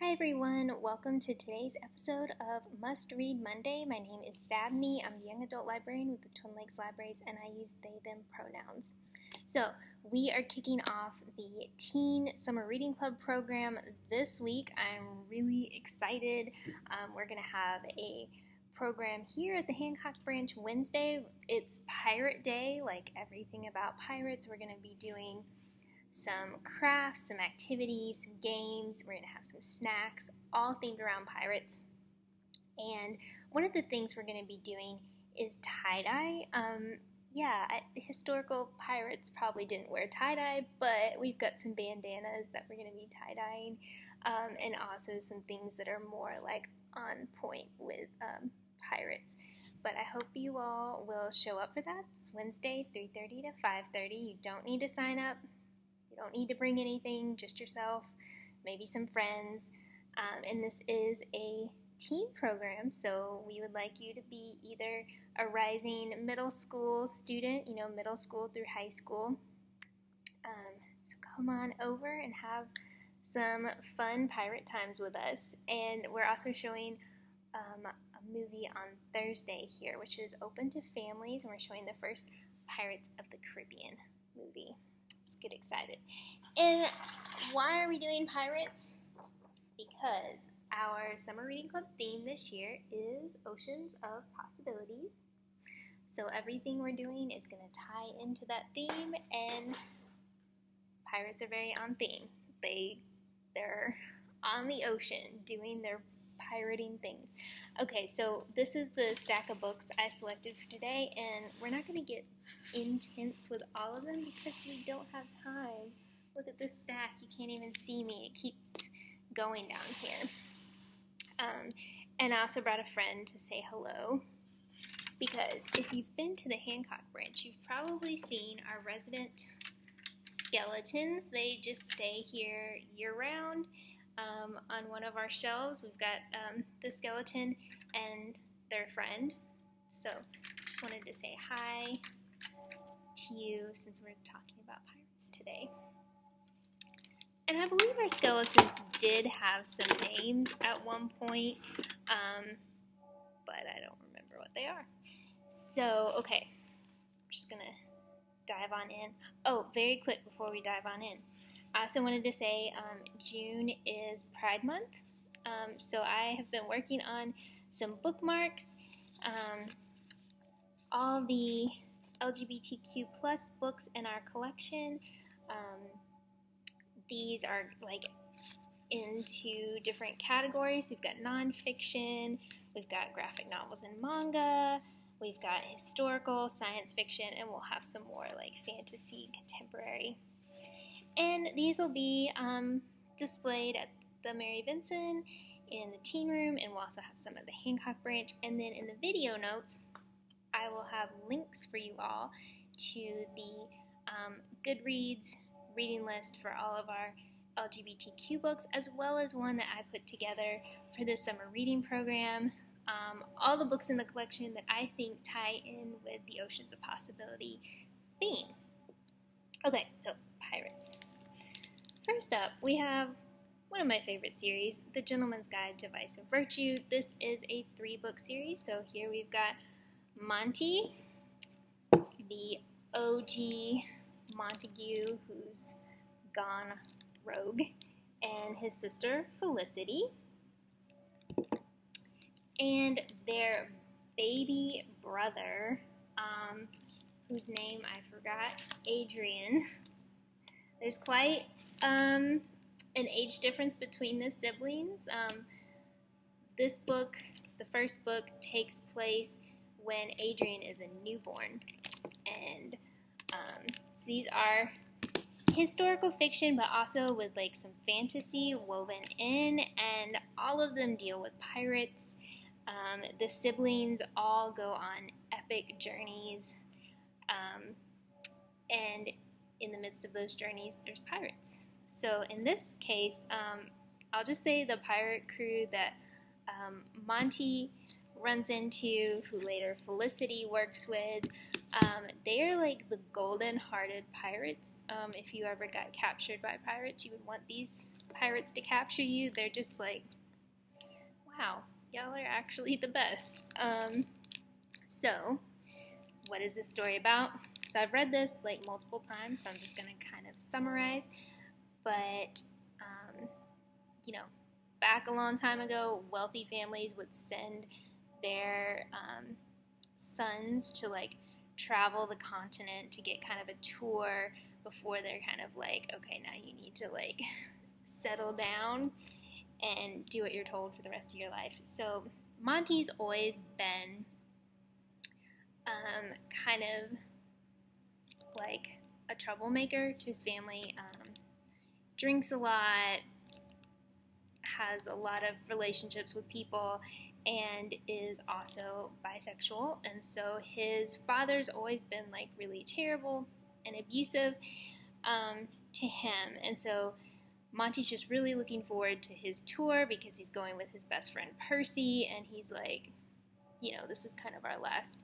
Hi everyone, welcome to today's episode of Must Read Monday. My name is Dabney. I'm the young adult librarian with the Twin Lakes Libraries, and I use they, them pronouns. So we are kicking off the Teen Summer Reading Club program this week. I'm really excited. We're going to have a program here at the Hancock Branch Wednesday. It's Pirate Day, like everything about pirates. We're going to be doing some crafts, some activities, some games. We're going to have some snacks, all themed around pirates. And one of the things we're going to be doing is tie-dye. Historical pirates probably didn't wear tie-dye, but we've got some bandanas that we're going to be tie-dyeing, and also some things that are more like on point with pirates. But I hope you all will show up for that. It's Wednesday, 3:30 to 5:30. You don't need to sign up. You don't need to bring anything, just yourself, maybe some friends, and this is a teen program, so we would like you to be either a rising middle school student, middle school through high school, so come on over and have some fun pirate times with us. And we're also showing a movie on Thursday here, which is open to families, and we're showing the first Pirates of the Caribbean movie. Get excited. And why are we doing pirates? Because our summer reading club theme this year is Oceans of Possibilities. So everything we're doing is going to tie into that theme, and pirates are very on theme. They're on the ocean doing their pirating things. Okay, so this is the stack of books I selected for today, and we're not going to get intense with all of them because we don't have time. Look at this stack. You can't even see me. It keeps going down here. And I also brought a friend to say hello, because if you've been to the Hancock Branch, you've probably seen our resident skeletons. They just stay here year-round. On one of our shelves, we've got the skeleton and their friend. So just wanted to say hi to you since we're talking about pirates today. And I believe our skeletons did have some names at one point, but I don't remember what they are. So, okay, I'm just going to dive on in. Oh, very quick before we dive on in. I also wanted to say June is Pride Month, so I have been working on some bookmarks. All the LGBTQ plus books in our collection, these are like into different categories. We've got nonfiction, we've got graphic novels and manga, we've got historical, science fiction, and we'll have some more like fantasy, contemporary. And these will be displayed at the Mary Vinson in the teen room, and we'll also have some at the Hancock Branch. And then in the video notes, I will have links for you all to the Goodreads reading list for all of our LGBTQ books, as well as one that I put together for the summer reading program. All the books in the collection that I think tie in with the Oceans of Possibility theme. Okay, so pirates. First up, we have one of my favorite series, The Gentleman's Guide to Vice and Virtue. This is a 3-book series, so here we've got Monty, the OG Montague who's gone rogue, and his sister Felicity, and their baby brother, whose name I forgot, Adrian. There's quite an age difference between the siblings. This book, the first book, takes place when Adrian is a newborn, and so these are historical fiction, but also with like some fantasy woven in, and all of them deal with pirates. The siblings all go on epic journeys, and in the midst of those journeys, there's pirates. So in this case, I'll just say the pirate crew that Monty runs into, who later Felicity works with, they are like the golden-hearted pirates. If you ever got captured by pirates, you would want these pirates to capture you, they're just like, wow, y'all are actually the best. So, what is this story about? So I've read this like multiple times, so I'm just going to kind of summarize. But, you know, back a long time ago, wealthy families would send their sons to like travel the continent to get kind of a tour before they're kind of like, okay, now you need to like settle down and do what you're told for the rest of your life. So Monty's always been kind of like a troublemaker to his family, drinks a lot, has a lot of relationships with people, and is also bisexual. And so his father's always been like really terrible and abusive to him. And so Monty's just really looking forward to his tour because he's going with his best friend Percy, and he's like, you know, this is kind of our last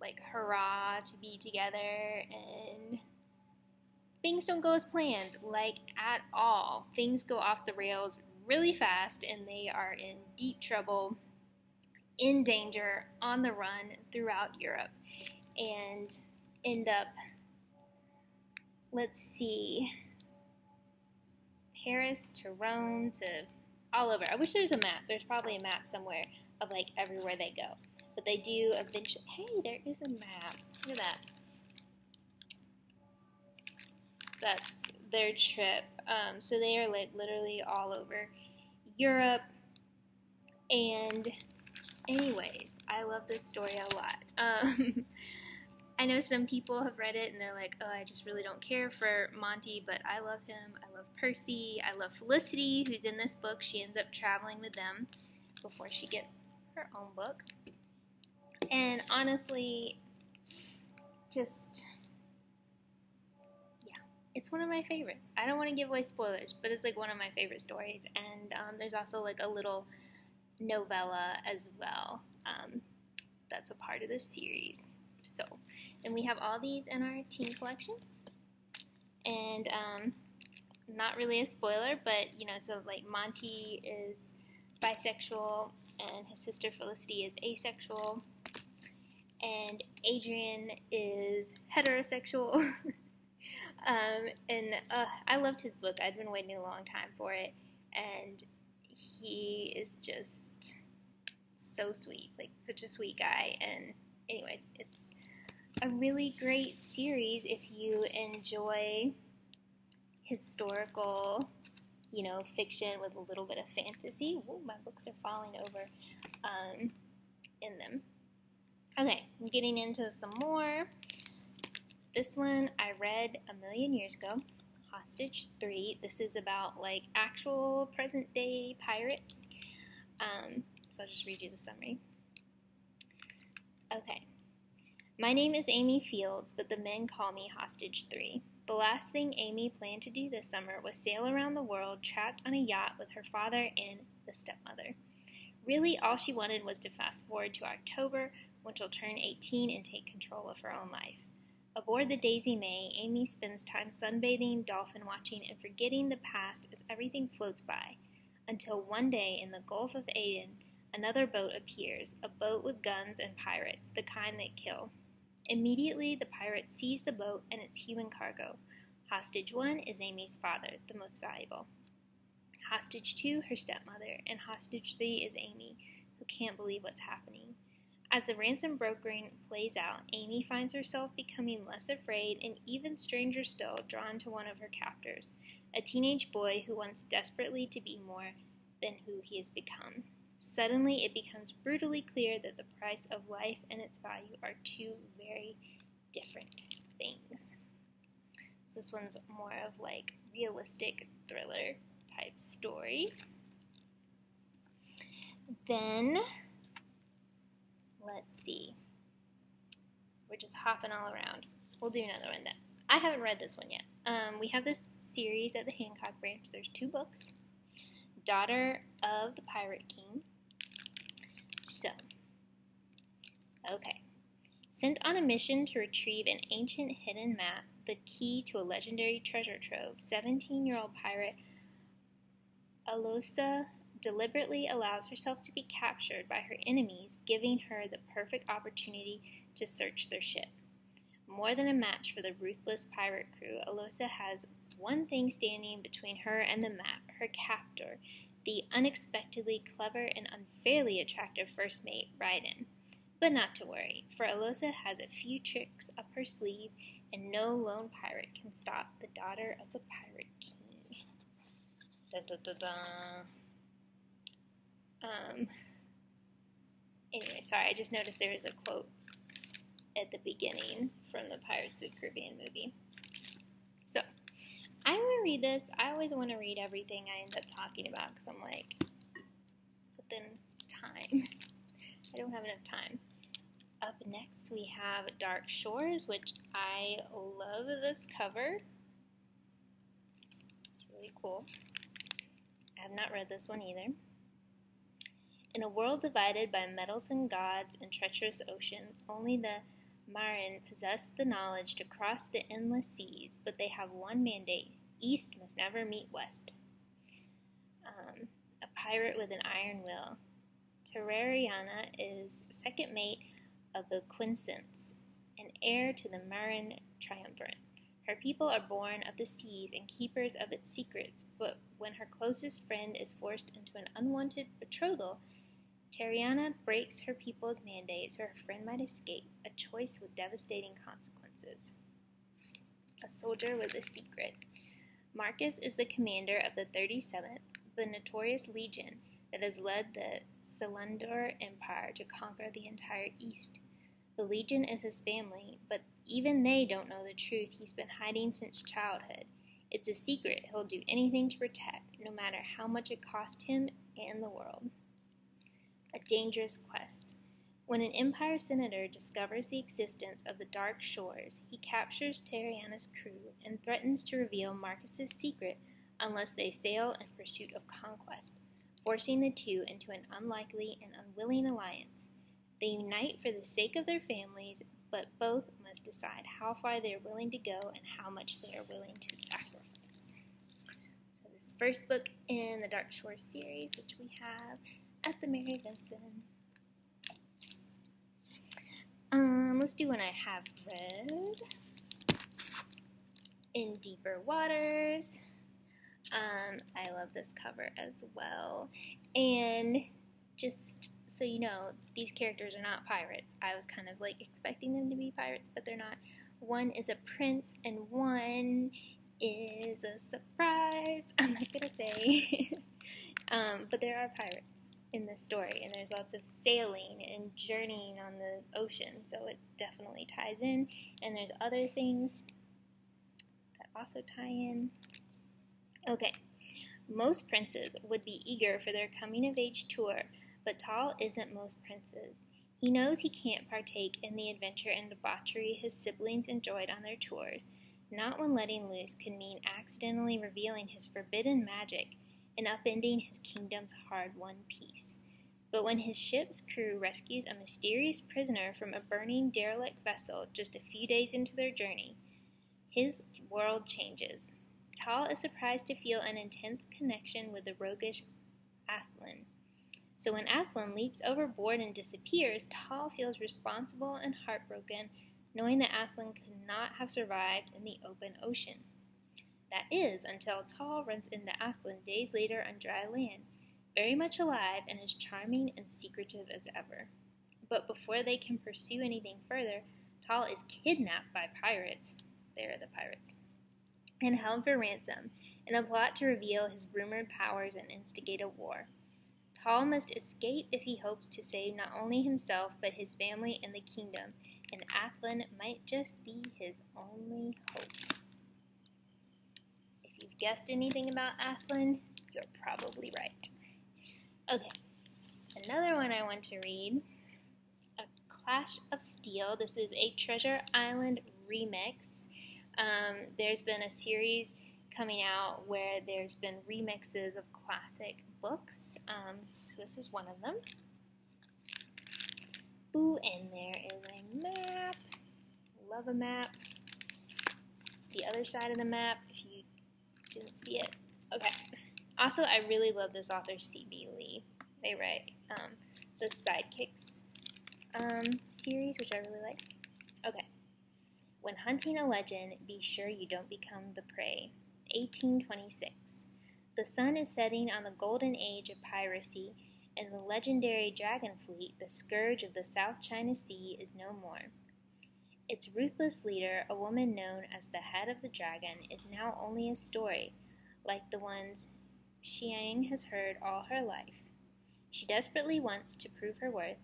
like hurrah to be together, and things don't go as planned, like at all. Things go off the rails really fast, and they are in deep trouble, in danger, on the run throughout Europe, and end up, let's see, Paris to Rome to all over. I wish there was a map. There's probably a map somewhere of like everywhere they go. But they do eventually. Hey, there is a map. Look at that. That's their trip. So they are like literally all over Europe. And anyways, I love this story a lot. I know some people have read it and they're like, oh, I just really don't care for Monty, but I love him. I love Percy. I love Felicity, who's in this book. She ends up traveling with them before she gets her own book. And honestly, just, yeah, it's one of my favorites. I don't want to give away spoilers, but it's like one of my favorite stories. And there's also like a little novella as well that's a part of this series. So, and we have all these in our teen collection. And not really a spoiler, but, you know, so like Monty is bisexual and his sister Felicity is asexual. And Adrian is heterosexual. And I loved his book. I'd been waiting a long time for it. And he is just so sweet. Like, such a sweet guy. And anyways, it's a really great series if you enjoy historical, you know, fiction with a little bit of fantasy. Ooh, my books are falling over in them. Okay, I'm getting into some more. This one I read a million years ago, Hostage 3. This is about like actual present day pirates. So I'll just read you the summary. Okay. My name is Amy Fields, but the men call me Hostage 3. The last thing Amy planned to do this summer was sail around the world trapped on a yacht with her father and the stepmother. Really, all she wanted was to fast forward to October, when she'll turn 18 and take control of her own life. Aboard the Daisy May, Amy spends time sunbathing, dolphin watching, and forgetting the past as everything floats by, until one day in the Gulf of Aden, another boat appears, a boat with guns and pirates, the kind that kill. Immediately, the pirates seize the boat and its human cargo. Hostage 1 is Amy's father, the most valuable. Hostage 2, her stepmother, and Hostage 3 is Amy, who can't believe what's happening. As the ransom brokering plays out, Amy finds herself becoming less afraid and, even stranger still, drawn to one of her captors, a teenage boy who wants desperately to be more than who he has become. Suddenly, it becomes brutally clear that the price of life and its value are two very different things. This one's more of like realistic thriller type story. Then, let's see. We're just hopping all around. We'll do another one then. I haven't read this one yet. We have this series at the Hancock Branch. There's 2 books. Daughter of the Pirate King. So, okay. Sent on a mission to retrieve an ancient hidden map, the key to a legendary treasure trove, 17-year-old pirate Alosa deliberately allows herself to be captured by her enemies, giving her the perfect opportunity to search their ship. More than a match for the ruthless pirate crew, Alosa has one thing standing between her and the map, her captor, the unexpectedly clever and unfairly attractive first mate, Raiden. But not to worry, for Alosa has a few tricks up her sleeve, and no lone pirate can stop the daughter of the Pirate King. Dun, dun, dun, dun. Anyway, sorry, I just noticed there was a quote at the beginning from the Pirates of the Caribbean movie. So, I'm going to read this. I always want to read everything I end up talking about because I'm like, but then time. I don't have enough time. Up next, we have Dark Shores, which I love this cover. It's really cool. I have not read this one either. In a world divided by meddlesome gods and treacherous oceans, only the Marin possess the knowledge to cross the endless seas, but they have one mandate: East must never meet West. A pirate with an iron will. Terrariana is second mate of the Quincence, an heir to the Marin triumvirate. Her people are born of the seas and keepers of its secrets, but when her closest friend is forced into an unwanted betrothal, Terrariana breaks her people's mandate so her friend might escape, a choice with devastating consequences. A soldier with a secret. Marcus is the commander of the 37th, the notorious legion that has led the Celandor Empire to conquer the entire East. The legion is his family, but even they don't know the truth he's been hiding since childhood. It's a secret he'll do anything to protect, no matter how much it cost him and the world. A dangerous quest. When an Empire senator discovers the existence of the Dark Shores, he captures Terrariana's crew and threatens to reveal Marcus's secret unless they sail in pursuit of conquest, forcing the two into an unlikely and unwilling alliance. They unite for the sake of their families, but both must decide how far they are willing to go and how much they are willing to sacrifice. So this first book in the Dark Shores series, which we have at the Mary Vinson. Let's do one I have read. In Deeper Waters. I love this cover as well. And just so you know, these characters are not pirates. I was kind of like expecting them to be pirates, but they're not. One is a prince and one is a surprise. I'm not going to say. But there are pirates in this story, and there's lots of sailing and journeying on the ocean, so it definitely ties in. And there's other things that also tie in. Okay, most princes would be eager for their coming-of-age tour, but Tal isn't most princes. He knows he can't partake in the adventure and debauchery his siblings enjoyed on their tours, not when letting loose could mean accidentally revealing his forbidden magic and upending his kingdom's hard-won peace. But when his ship's crew rescues a mysterious prisoner from a burning derelict vessel just a few days into their journey, his world changes. Tal is surprised to feel an intense connection with the roguish Athlin. So when Athlin leaps overboard and disappears, Tal feels responsible and heartbroken, knowing that Athlin could not have survived in the open ocean. That is, until Tal runs into Athlin days later on dry land, very much alive and as charming and secretive as ever. But before they can pursue anything further, Tal is kidnapped by pirates. They're the pirates. And held for ransom, in a plot to reveal his rumored powers and instigate a war. Tal must escape if he hopes to save not only himself, but his family and the kingdom, and Athlin might just be his only hope. If you've guessed anything about Athlin, you're probably right. Okay, another one I want to read, A Clash of Steel. This is a Treasure Island remix. There's been a series coming out where there's been remixes of classic books. So this is one of them. Ooh, and there is a map. Love a map. The other side of the map, if you didn't see it. Okay, Also, I really love this author, C.B. Lee. They write the Sidekicks series, which I really like. Okay. When hunting a legend, be sure you don't become the prey. 1826. The sun is setting on the golden age of piracy, and the legendary dragon fleet, the scourge of the South China Sea, is no more. Its ruthless leader, a woman known as the head of the dragon, is now only a story, like the ones Xiang has heard all her life. She desperately wants to prove her worth,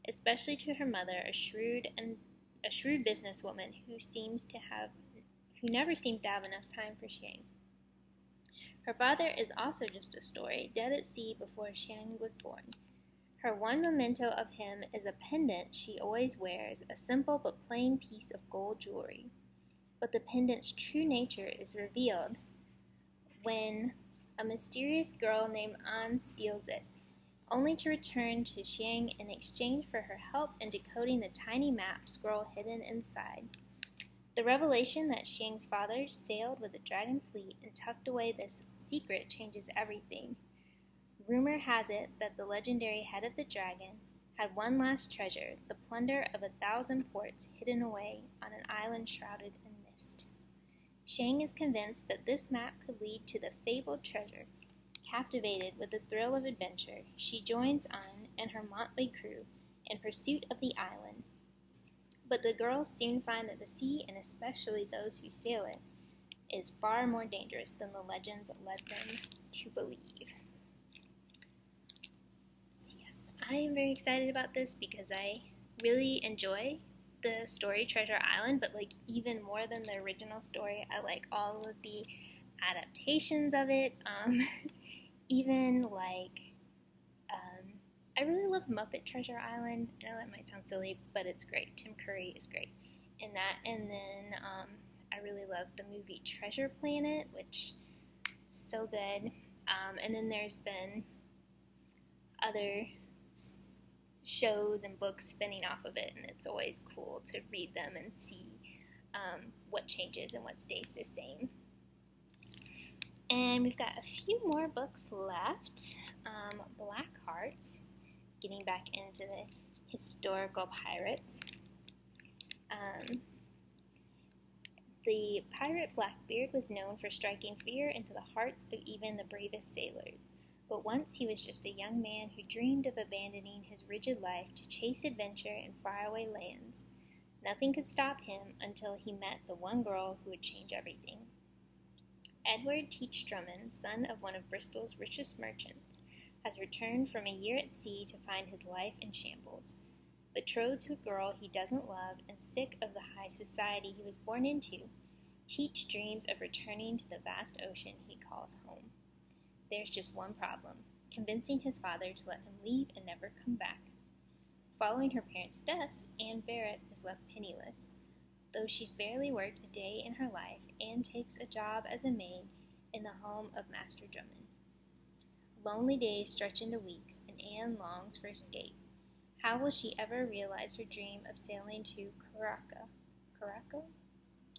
especially to her mother, a shrewd businesswoman who never seemed to have enough time for Xiang. Her father is also just a story, dead at sea before Xiang was born. Her one memento of him is a pendant she always wears, a simple but plain piece of gold jewelry. But the pendant's true nature is revealed when a mysterious girl named An steals it, only to return to Xiang in exchange for her help in decoding the tiny map scroll hidden inside. The revelation that Xiang's father sailed with the dragon fleet and tucked away this secret changes everything. Rumor has it that the legendary head of the dragon had one last treasure, the plunder of 1,000 ports hidden away on an island shrouded in mist. Xiang is convinced that this map could lead to the fabled treasure. Captivated with the thrill of adventure, she joins An and her motley crew in pursuit of the island. But the girls soon find that the sea, and especially those who sail it, is far more dangerous than the legends led them to believe. So yes, I am very excited about this because I really enjoy the story Treasure Island, but like even more than the original story, I like all of the adaptations of it. Even like, I really love Muppet Treasure Island. I know that might sound silly, but it's great. Tim Curry is great in that. And then I really love the movie Treasure Planet, which is so good. And then there's been other shows and books spinning off of it, and it's always cool to read them and see what changes and what stays the same. And we've got a few more books left. Black Hearts, getting back into the historical pirates. The pirate Blackbeard was known for striking fear into the hearts of even the bravest sailors. But once he was just a young man who dreamed of abandoning his rigid life to chase adventure in faraway lands. Nothing could stop him until he met the one girl who would change everything. Edward Teach Drummond, son of one of Bristol's richest merchants, has returned from a year at sea to find his life in shambles. Betrothed to a girl he doesn't love and sick of the high society he was born into, Teach dreams of returning to the vast ocean he calls home. There's just one problem, convincing his father to let him leave and never come back. Following her parents' deaths, Anne Barrett is left penniless. Though she's barely worked a day in her life, Anne takes a job as a maid in the home of Master Drummond. Lonely days stretch into weeks, and Anne longs for escape. How will she ever realize her dream of sailing to Caraca,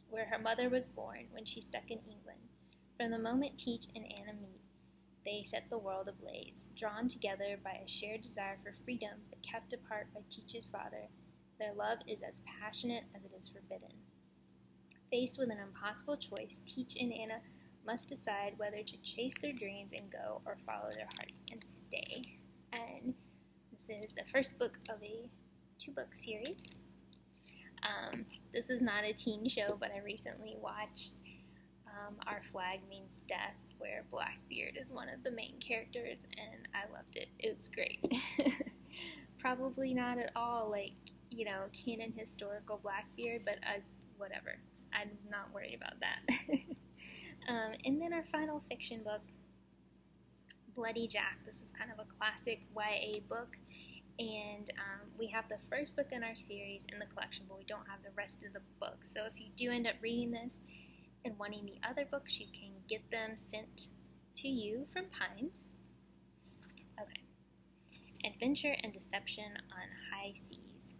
where her mother was born when she stuck in England? From the moment Teach and Anna meet, they set the world ablaze. Drawn together by a shared desire for freedom, but kept apart by Teach's father, their love is as passionate as it is forbidden. Faced with an impossible choice, Teach and Anna must decide whether to chase their dreams and go, or follow their hearts and stay. And this is the first book of a 2-book series. This is not a teen show, but I recently watched Our Flag Means Death, where Blackbeard is one of the main characters, and I loved it. It was great. Probably not at all like, canon historical Blackbeard, but whatever. I'm not worried about that. And then our final fiction book, Bloody Jack. This is kind of a classic YA book, and we have the first book in our series in the collection, but we don't have the rest of the books. So if you do end up reading this and wanting the other books, you can get them sent to you from Pines. Okay. Adventure and Deception on High Seas.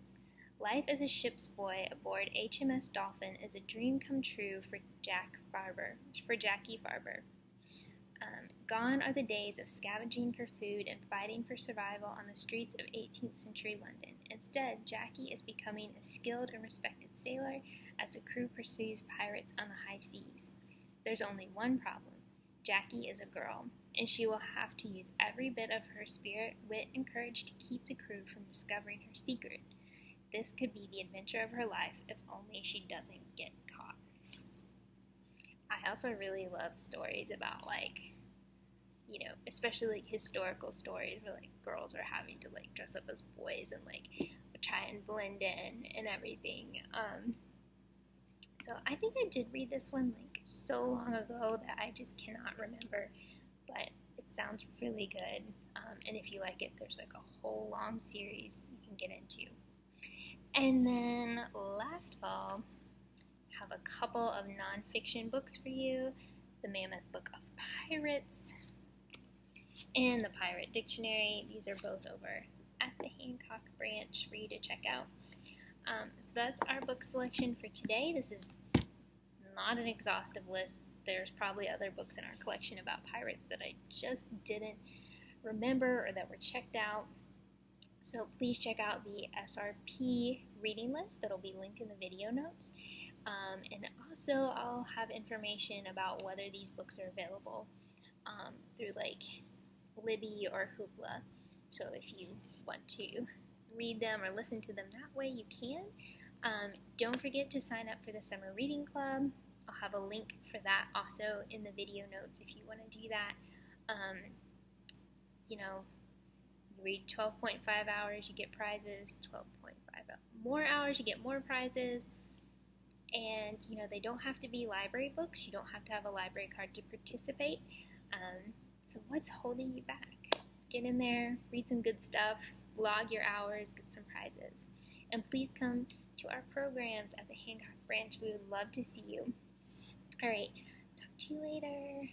Life as a ship's boy aboard HMS Dolphin is a dream come true for Jackie Farber. Gone are the days of scavenging for food and fighting for survival on the streets of 18th century London. Instead, Jackie is becoming a skilled and respected sailor as the crew pursues pirates on the high seas. There's only one problem. Jackie is a girl, and she will have to use every bit of her spirit, wit, and courage to keep the crew from discovering her secret. This could be the adventure of her life if only she doesn't get caught. I also really love stories about, like, you know, especially like historical stories where like girls are having to like dress up as boys and like try and blend in and everything. So I think I did read this one like so long ago that I just cannot remember, but it sounds really good. And if you like it, there's like a whole long series you can get into. And then last of all, I have a couple of nonfiction books for you. The Mammoth Book of Pirates and the Pirate Dictionary. These are both over at the Hancock Branch for you to check out. So that's our book selection for today. This is not an exhaustive list. There's probably other books in our collection about pirates that I just didn't remember or that were checked out. So please check out the SRP reading list that'll be linked in the video notes. And also I'll have information about whether these books are available through like Libby or Hoopla. So if you want to read them or listen to them that way, you can. Don't forget to sign up for the Summer Reading Club. I'll have a link for that also in the video notes if you want to do that. You know, you read 12.5 hours, you get prizes. 12.5 more hours, you get more prizes. And, you know, they don't have to be library books. You don't have to have a library card to participate. So what's holding you back? Get in there, read some good stuff, log your hours, get some prizes. And please come to our programs at the Hancock Branch. We would love to see you. All right, talk to you later.